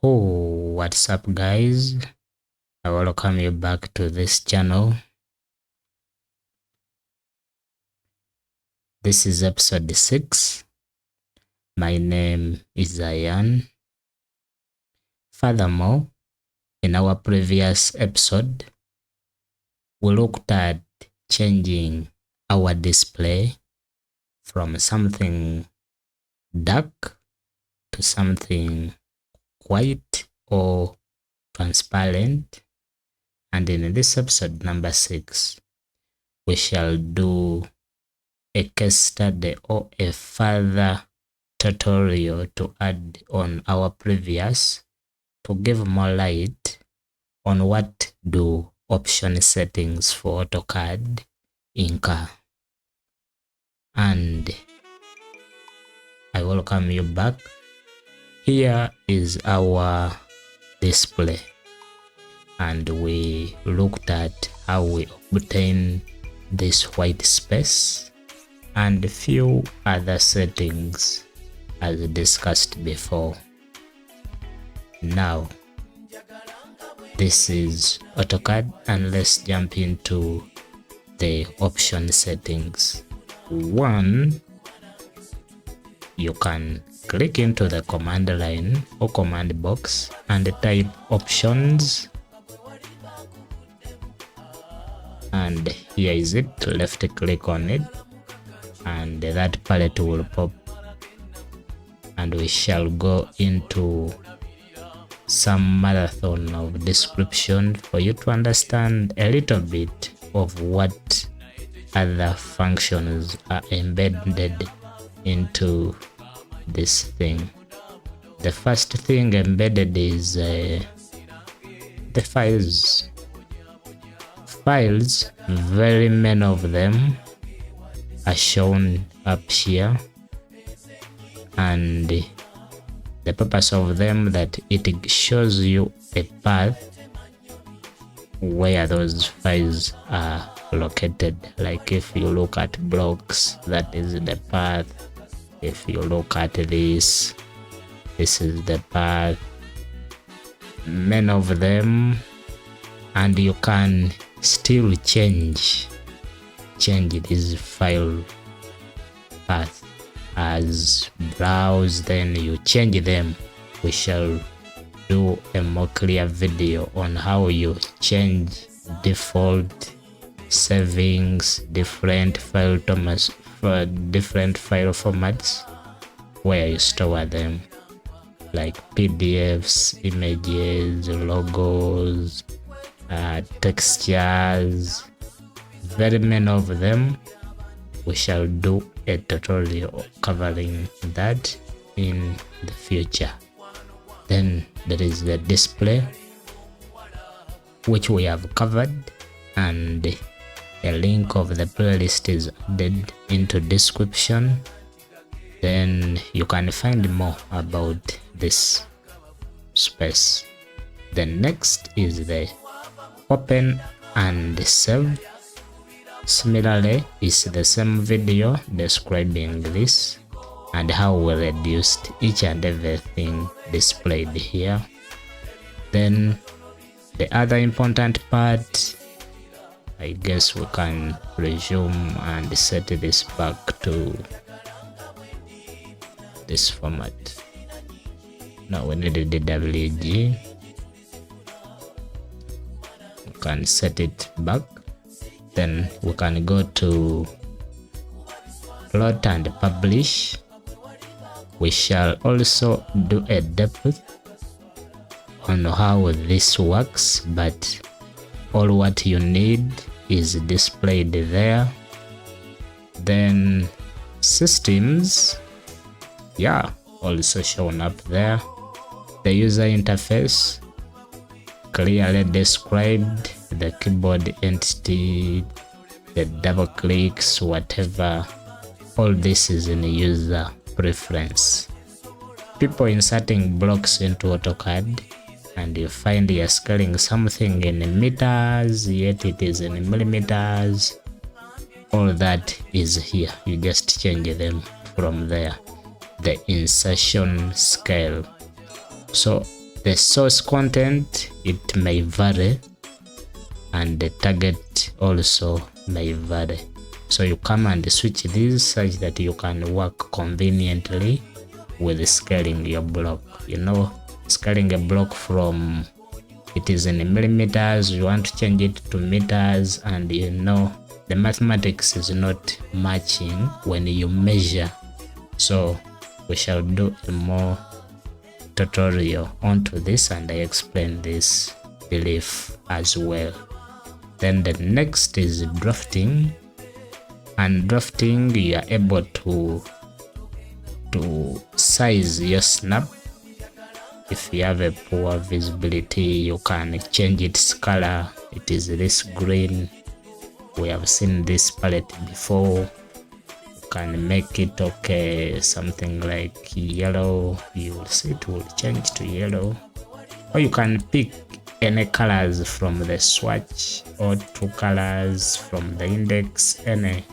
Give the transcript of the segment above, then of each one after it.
Oh, what's up guys? I welcome you back to this channel. This is episode 6. My name is Ian. Furthermore, in our previous episode, we looked at changing our display from something dark to something white or transparent, and in this episode number 6 we shall do a case study or a further tutorial to add on our previous to give more light on what do option settings for Autocad incur. And I welcome you back. Here is our display, and we looked at how we obtain this white space and a few other settings as discussed before. Now this is Autocad, and let's jump into the option settings. One, you can click into the command line or command box and type options, and here is it. Left click on it and that palette will pop, and we shall go into some marathon of description for you to understand a little bit of what other functions are embedded into this thing. The first thing embedded is the files. Very many of them are shown up here, and the purpose of them that it shows you a path where those files are located. Like if you look at blocks, that is the path. If you look at this is the path. Many of them, and you can still change this file path as browse, then you change them. We shall do a more clear video on how you change default savings, different file formats where you store them, like PDFs, images, logos, textures, very many of them. We shall do a tutorial covering that in the future. Then there is the display, which we have covered, and a link of the playlist is added into description. Then you can find more about this space. The next is the open and save. Similarly, it's the same video describing this and how we reduced each and everything displayed here. Then the other important part, I guess we can resume and set this back to this format. Now we need the WG. We can set it back. Then we can go to plot and publish. We shall also do a depth on how this works, but all what you need is displayed there. Then systems, also shown up there. The user interface clearly described, the keyboard entity, the double clicks, whatever, all this is in user preference. People inserting blocks into Autocad, and you find you're scaling something in meters yet it is in millimeters, all that is here. You just change them from there. The insertion scale. So The source content, it may vary, and the target also may vary. So you come and switch these such that you can work conveniently with scaling your block. You know, scaling a block from, it is in millimeters, you want to change it to meters, and you know the mathematics is not matching when you measure. So we shall do a more tutorial onto this, and I explain this belief as well. Then the next is drafting, and drafting you are able to size your snap. If you have a poor visibility, you can change its color. It is this green. We have seen this palette before. You can make it okay, something like yellow. You will see it will change to yellow. Or you can pick any colors from the swatch, or 2 colors from the index, any,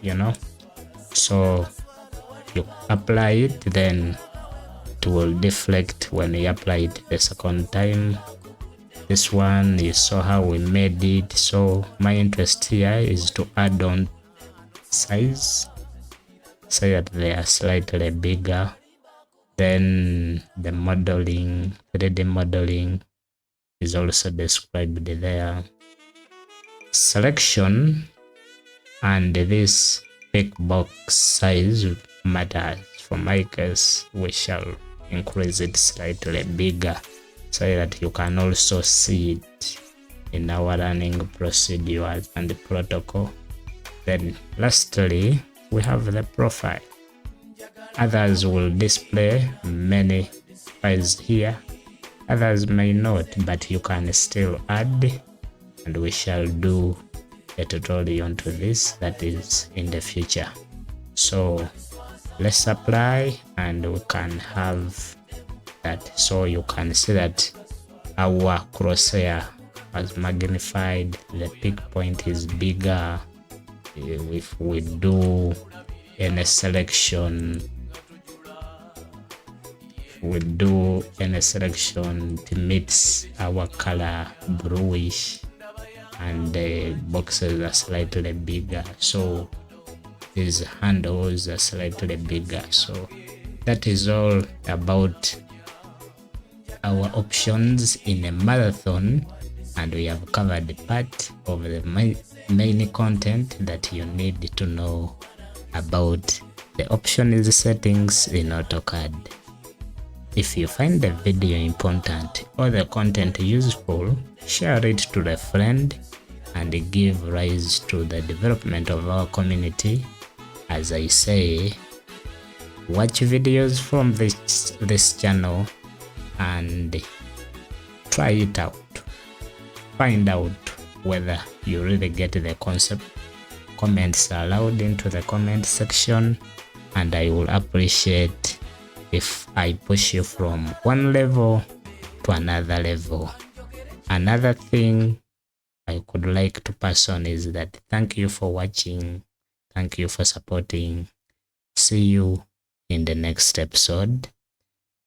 you know. So you apply it, then it will deflect when you apply it the second time. This one, you saw how we made it. So my interest here is to add on size so that they are slightly bigger. Then the modeling, 3D modeling is also described there. Selection and this pick box size matters. For my case, we shall increase it slightly bigger so that you can also see it in our running procedures and protocol. Then lastly, we have the profile. Others will display many files here, others may not, but you can still add, and we shall do a tutorial onto this, that is in the future. So let's apply and we can have that. So you can see that our crosshair has magnified, the pick point is bigger. If we do any selection, it meets our color bluish, and the boxes are slightly bigger, so these handles are slightly bigger. So that is all about our options in a marathon, and we have covered part of the main content that you need to know about the options settings in Autocad. If you find the video important or the content useful, share it to a friend and give rise to the development of our community. As I say, watch videos from this channel and try it out. Find out whether you really get the concept. Comments are allowed into the comment section, and I will appreciate if I push you from one level to another level. Another thing I could like to pass on is that thank you for watching, thank you for supporting. See you in the next episode.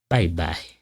Bye bye.